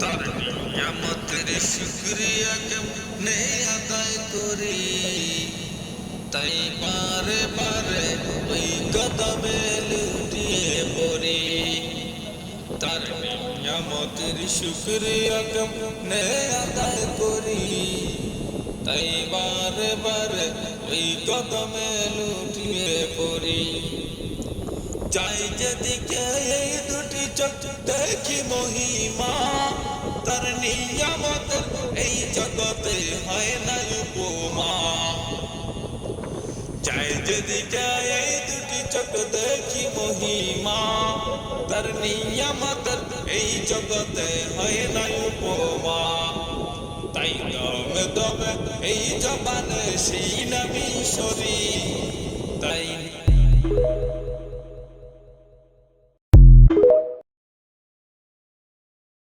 তার নিয়ামতের শুকরিয়া কেমনে আদায় করি, তাই বারে বারে ওই কদমে লুটিয়ে পড়ি। তার নিয়ামতের শুকরিয়া কেমনে আদায় করি, তাই বারে বারে ওই কদমে লুটিয়ে পড়ি। যাই যেদিকে এই দুটি চোখ দেখি মহিমা, তার নিয়ামতের এই জগতে হয় না উপমা। যাই যেদিকে এই দুটি চোখ দেখি মহিমা, তার নিয়ামতের এই জগতে হয় না উপমা। তাই দমে দমে এই জবানে সেই নবী শরী, তাই